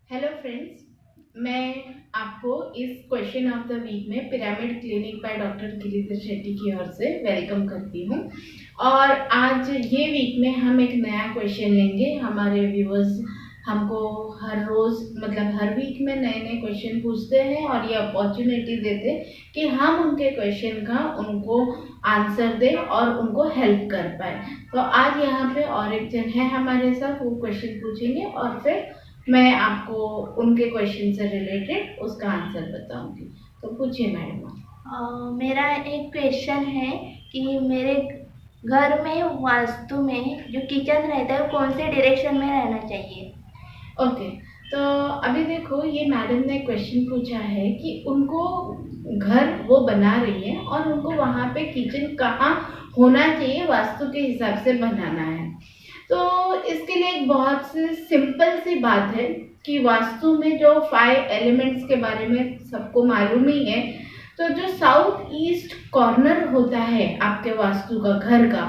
Hello friends, मैं आपको इस क्वेश्चन ऑफ द वीक में pyramid clinic by doctor Giridhar Shetty की ओर से वेलकम करती हूँ। और आज ये वीक में हम एक नया क्वेश्चन लेंगे। हमारे व्यूअर्स हमको हर रोज़ मतलब हर वीक में नए नए क्वेश्चन पूछते हैं और ये अपॉर्चुनिटी देते कि हम उनके क्वेश्चन का उनको आंसर दें और उनको हेल्प कर पाए। तो आज यहाँ पे और एक जन है हमारे साथ, वो क्वेश्चन पूछेंगे और फिर मैं आपको उनके क्वेश्चन से रिलेटेड उसका आंसर बताऊंगी। तो पूछिए मैडम। मेरा एक क्वेश्चन है कि मेरे घर में वास्तु में जो किचन रहता है वो कौन से डायरेक्शन में रहना चाहिए। ओके, तो अभी देखो, ये मैडम ने क्वेश्चन पूछा है कि उनको घर वो बना रही है और उनको वहाँ पे किचन कहाँ होना चाहिए वास्तु के हिसाब से बनाना है। तो इसके लिए एक बहुत सी सिंपल सी बात है कि वास्तु में जो 5 एलिमेंट्स के बारे में सबको मालूम ही है। तो जो साउथ ईस्ट कॉर्नर होता है आपके वास्तु का घर का,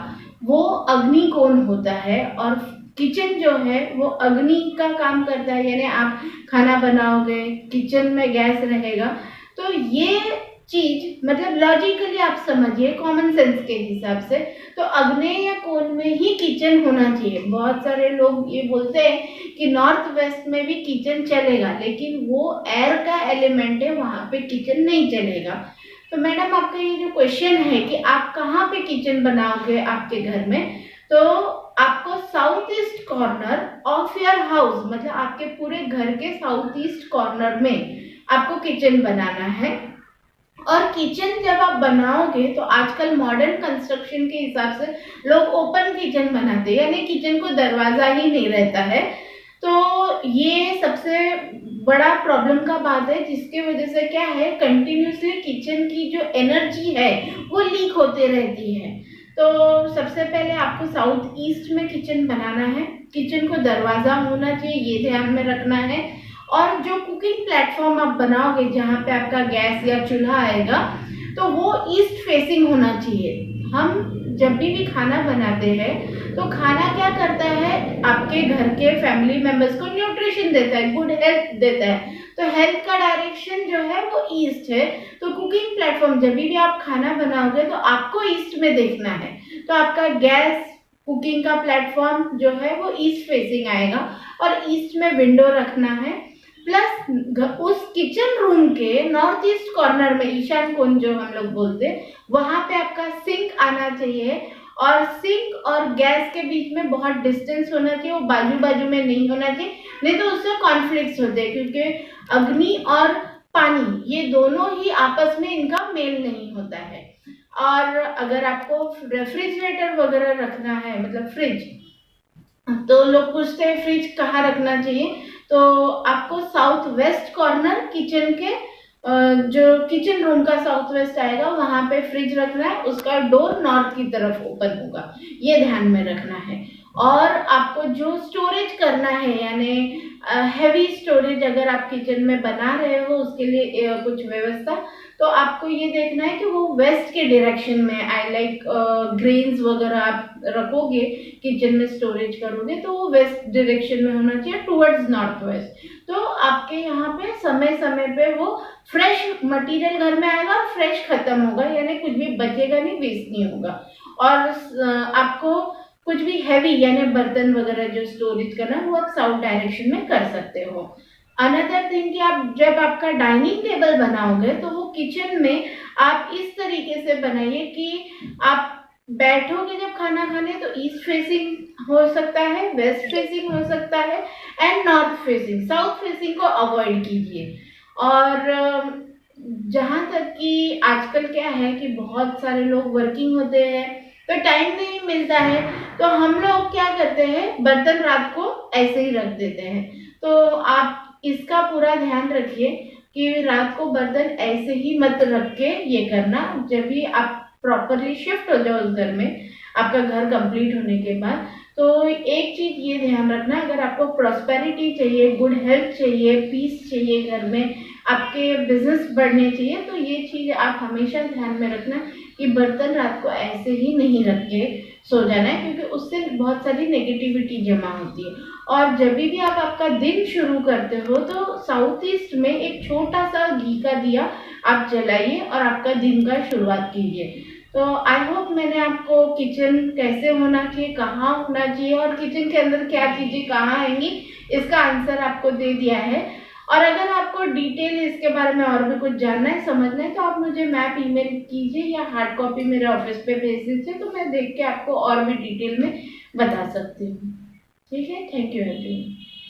वो अग्नि कोण होता है और किचन जो है वो अग्नि का काम करता है। यानी आप खाना बनाओगे, किचन में गैस रहेगा, तो ये चीज मतलब लॉजिकली आप समझिए, कॉमन सेंस के हिसाब से तो अग्नेय या कोण में ही किचन होना चाहिए। बहुत सारे लोग ये बोलते हैं कि नॉर्थ वेस्ट में भी किचन चलेगा, लेकिन वो एयर का एलिमेंट है, वहां पे किचन नहीं चलेगा। तो मैडम, आपका ये जो क्वेश्चन है कि आप कहाँ पे किचन बनाओगे आपके घर में, तो आपको south east corner of your house मतलब आपके पूरे घर के साउथ ईस्ट कॉर्नर में आपको किचन बनाना है। और किचन जब आप बनाओगे तो आजकल मॉडर्न कंस्ट्रक्शन के हिसाब से लोग ओपन किचन बनाते हैं, यानी किचन को दरवाजा ही नहीं रहता है। तो ये सबसे बड़ा प्रॉब्लम का बात है, जिसके वजह से क्या है, कंटिन्यूसली किचन की जो एनर्जी है वो लीक होते रहती है। तो सबसे पहले आपको साउथ ईस्ट में किचन बनाना है। किचन को दरवाजा होना चाहिए, ये ध्यान में रखना है। और जो कुकिंग प्लेटफॉर्म आप बनाओगे जहाँ पे आपका गैस या चूल्हा आएगा, तो वो ईस्ट फेसिंग होना चाहिए। हम जब भी खाना बनाते हैं तो खाना क्या करता है, आपके घर के फैमिली मेंबर्स को न्यूट्रिशन देता है, गुड हेल्थ देता है। तो हेल्थ का डायरेक्शन जो है वो ईस्ट है। तो कुकिंग प्लेटफॉर्म जब भी आप खाना बनाओगे तो आपको ईस्ट में देखना है। तो आपका गैस कुकिंग का प्लेटफॉर्म जो है वो ईस्ट फेसिंग आएगा और ईस्ट में विंडो रखना है। प्लस उस किचन रूम के नॉर्थ ईस्ट कॉर्नर में ईशान कोण जो हम लोग बोलते हैं, वहां पे आपका सिंक आना चाहिए। और सिंक और गैस के बीच में बहुत डिस्टेंस होना चाहिए, वो बाजू बाजू में नहीं होना चाहिए, नहीं तो उससे कॉन्फ्लिक्ट होते हैं, क्योंकि अग्नि और पानी ये दोनों ही आपस में इनका मेल नहीं होता है। और अगर आपको रेफ्रिजरेटर वगैरह रखना है मतलब फ्रिज, तो लोग पूछते हैं फ्रिज कहाँ रखना चाहिए। तो आपको साउथ वेस्ट कॉर्नर किचन के जो किचन रूम का साउथ वेस्ट आएगा वहां पे फ्रिज रखना है, उसका डोर नॉर्थ की तरफ ओपन होगा, ये ध्यान में रखना है। और आपको जो स्टोरेज करना है, यानी हैवी स्टोरेज अगर आप किचन में बना रहे हो उसके लिए कुछ व्यवस्था, तो आपको ये देखना है कि वो वेस्ट के डायरेक्शन में आई लाइक ग्रेन्स वगैरह आप रखोगे किचन में स्टोरेज करोगे तो वो वेस्ट डायरेक्शन में होना चाहिए, टुवर्ड्स नॉर्थ वेस्ट। तो आपके यहाँ पे समय समय पे वो फ्रेश मटेरियल घर में आएगा और फ्रेश खत्म होगा, यानी कुछ भी बचेगा नहीं, वेस्ट नहीं होगा। और आपको कुछ भी हैवी यानी बर्तन वगैरह जो स्टोरेज करना है वो आप साउथ डायरेक्शन में कर सकते हो। अनदर थिंग कि आप जब आपका डाइनिंग टेबल बनाओगे तो वो किचन में आप इस तरीके से बनाइए कि आप बैठोगे जब खाना खाने तो ईस्ट फेसिंग हो सकता है, वेस्ट फेसिंग हो सकता है and north facing. South facing को अवॉइड कीजिए। और जहाँ तक कि आजकल क्या है कि बहुत सारे लोग वर्किंग होते हैं तो टाइम नहीं मिलता है, तो हम लोग क्या करते हैं, बर्तन रात को ऐसे ही रख देते हैं। तो आप इसका पूरा ध्यान रखिए कि रात को बर्तन ऐसे ही मत रख के ये करना। जब भी आप प्रॉपरली शिफ्ट हो जाओ उस घर में, आपका घर कंप्लीट होने के बाद, तो एक चीज़ ये ध्यान रखना, अगर आपको प्रॉस्पेरिटी चाहिए, गुड हेल्थ चाहिए, पीस चाहिए घर में, आपके बिजनेस बढ़ने चाहिए, तो ये चीज़ आप हमेशा ध्यान में रखना कि बर्तन रात को ऐसे ही नहीं रख के सो जाना है, क्योंकि उससे बहुत सारी नेगेटिविटी जमा होती है। और जब भी आप आपका दिन शुरू करते हो तो साउथ ईस्ट में एक छोटा सा घी का दिया आप जलाइए और आपका दिन का शुरुआत कीजिए। तो आई होप मैंने आपको किचन कैसे होना चाहिए, कहाँ होना चाहिए और किचन के अंदर क्या चीज़ें कहाँ आएंगी, इसका आंसर आपको दे दिया है। और अगर आपको डिटेल इसके बारे में और भी कुछ जानना है, समझना है, तो आप मुझे मैप ईमेल कीजिए या हार्ड कॉपी मेरे ऑफिस पे भेज दीजिए, तो मैं देख के आपको और भी डिटेल में बता सकती हूँ। ठीक है, थैंक यू एवरीवन।